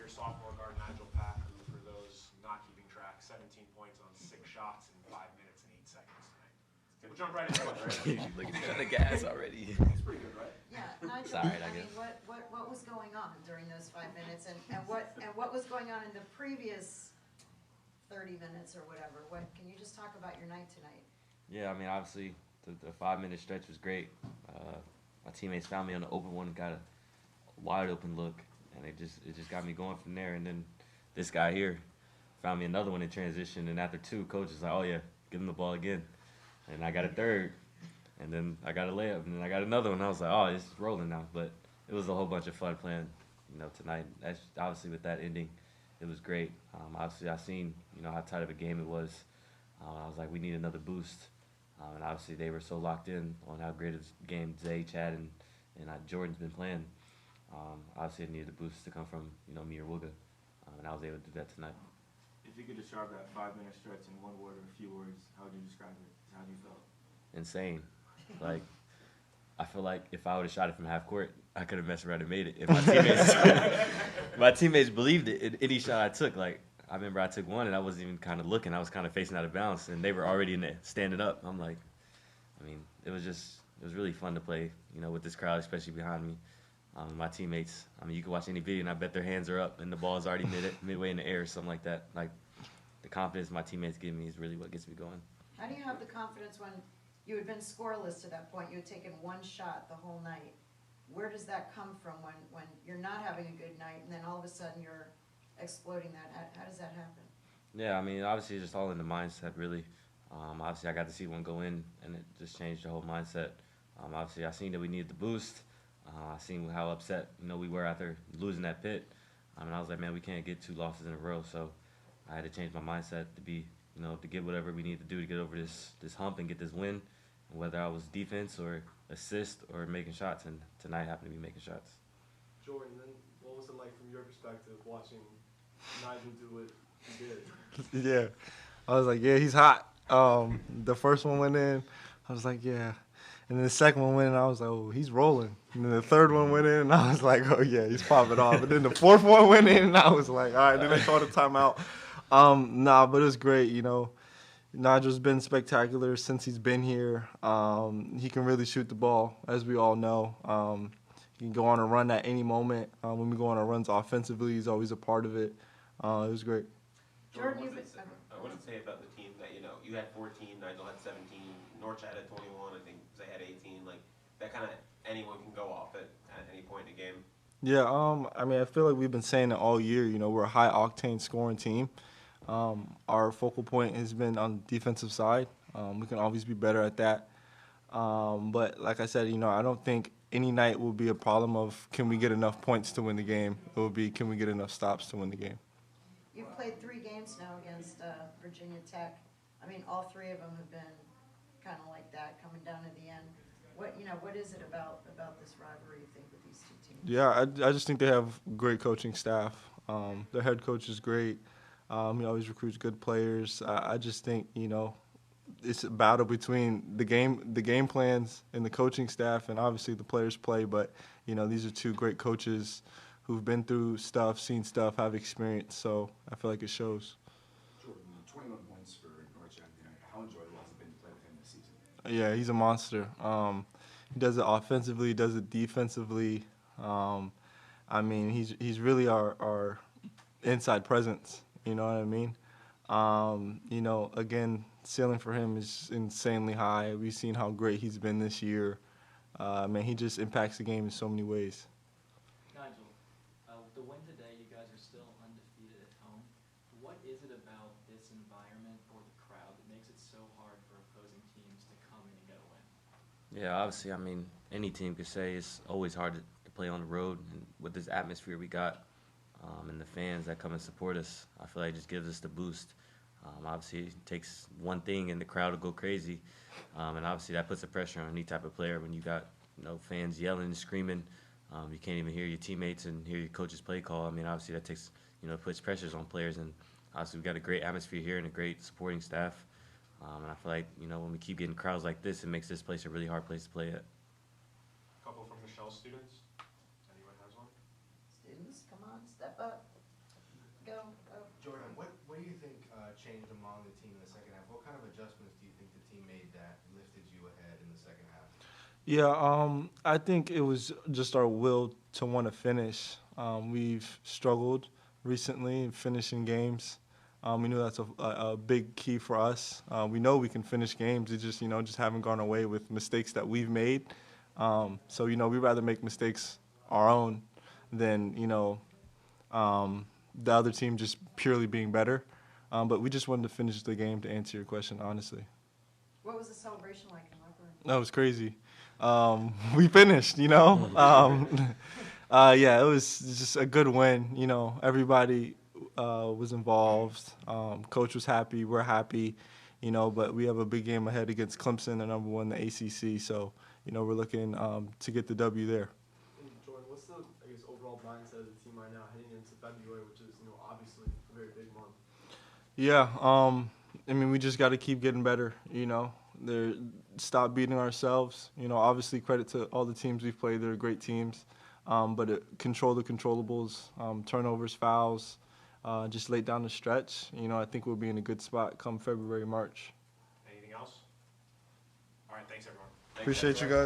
your sophomore guard, Nijel Pack, who, for those not keeping track, 17 points on 6 shots in 5 minutes and 8 seconds tonight. We'll jump right into it, right? Look at you on the gas already. It's pretty good, right? Yeah, Nigel, Sorry, I I mean, guess. what was going on during those 5 minutes, and what was going on in the previous 30 minutes or whatever? Can you just talk about your night tonight? Yeah, I mean, obviously, the 5-minute stretch was great. My teammates found me on the open one, got a wide open look, and it just got me going from there. And then this guy here found me another one in transition, and after 2, coach is like, oh yeah, give him the ball again. And I got a third, and then I got a layup, and then I got another one. I was like, oh, it's rolling now. But it was a whole bunch of fun playing, tonight. That's obviously with that ending, it was great. Obviously, I seen, how tight of a game it was. I was like, we need another boost. And obviously, they were so locked in on how great of a game Zay, Chad, and Jordan's been playing. Obviously, I needed a boost to come from, me or Wooga. And I was able to do that tonight. If you could describe that 5-minute stretch in one word or a few words, how would you describe it? How do you felt? Insane. Like, I feel like if I would have shot it from half court, I could have messed around and made it. And my teammates believed it in any shot I took. Like, I remember I took one and I wasn't even kind of looking. I was kind of facing out of bounds, and they were already in there standing up. I'm like, it was really fun to play, with this crowd, especially behind me. My teammates, you can watch any video, and I bet their hands are up, and the ball is already midway in the air or something like that. Like, the confidence my teammates give me is really what gets me going. How do you have the confidence when you had been scoreless to that point? You had taken one shot the whole night. Where does that come from when you're not having a good night, and then all of a sudden you're exploding that? How does that happen? Yeah, obviously it's just all in the mindset, really. Obviously, I got to see one go in, and it just changed the whole mindset. Obviously, I seen that we needed the boost. I seen how upset, we were after losing that pit. And I was like, man, we can't get 2 losses in a row. So I had to change my mindset to be, to get whatever we need to do to get over this hump and get this win. And whether I was defense or assist or making shots, and tonight happened to be making shots. Jordan, then what was it like from your perspective watching Nigel do what he did? Yeah, I was like, yeah, he's hot. The first one went in, I was like, yeah. And then the second one went in, I was like, oh, he's rolling. And then the third one went in, and I was like, oh, yeah, he's popping off. And then the fourth one went in, and I was like, all right, then they called a timeout. But it was great, Nigel's been spectacular since he's been here. He can really shoot the ball, as we all know. He can go on a run at any moment. When we go on our runs offensively, he's always a part of it. It was great. Jordan, what does it say about the team that, you had 14, Nigel had 17, Norchad had 21, I think Zay had 18. Like, that kind of anyone can go off at any point in the game. Yeah, I feel like we've been saying it all year. We're a high-octane scoring team. Our focal point has been on the defensive side. We can always be better at that. But like I said, I don't think any night will be a problem of can we get enough points to win the game. It will be can we get enough stops to win the game. You've played 3 games now against Virginia Tech. All 3 of them have been kind of like that, coming down to the end. What is it about this rivalry, you think, with these 2 teams? Yeah, I just think they have great coaching staff. Their head coach is great. He always recruits good players. I just think, it's a battle between the game plans and the coaching staff, and obviously the players play. But, these are 2 great coaches who've been through stuff, seen stuff, have experience. So I feel like it shows. Jordan, 21 points for Norchad tonight. How enjoyable has it been to play with him this season? Yeah, he's a monster. He does it offensively, he does it defensively. He's really our inside presence. You know what I mean? Again, ceiling for him is insanely high. We've seen how great he's been this year. He just impacts the game in so many ways. Nigel, with the win today, you guys are still undefeated at home. What is it about this environment or the crowd that makes it so hard for opposing teams to come in and get a win? Yeah, obviously, any team could say it's always hard to play on the road. And with this atmosphere we got and the fans that come and support us, I feel like it just gives us the boost. Obviously, it takes one thing and the crowd will go crazy. And obviously, that puts the pressure on any type of player when you got fans yelling and screaming. You can't even hear your teammates and hear your coach's play call. Obviously, that takes, puts pressures on players. And obviously, we've got a great atmosphere here and a great supporting staff. And I feel like, when we keep getting crowds like this, it makes this place a really hard place to play at. A couple from Michelle's students. Anyone has one? Students, come on, step up. changed among the team in the second half. What kind of adjustments do you think the team made that lifted you ahead in the second half? Yeah, I think it was just our will to want to finish. We've struggled recently in finishing games. We knew that's a big key for us. We know we can finish games. It just, just haven't gone away with mistakes that we've made. So, we'd rather make mistakes our own than, the other team just purely being better. But we just wanted to finish the game, to answer your question, honestly. What was the celebration like in the locker room? That was crazy. We finished, yeah, it was just a good win. Everybody was involved. Coach was happy. We're happy, but we have a big game ahead against Clemson, the number one in the ACC. So, we're looking to get the W there. And Jordan, what's the, overall mindset of the team right now heading into February, which is, obviously a very big month? Yeah, we just got to keep getting better, stop beating ourselves. Obviously credit to all the teams we've played. They're great teams. But control the controllables, turnovers, fouls, just lay down the stretch. I think we'll be in a good spot come February, March. Anything else? All right, thanks everyone. Appreciate you guys.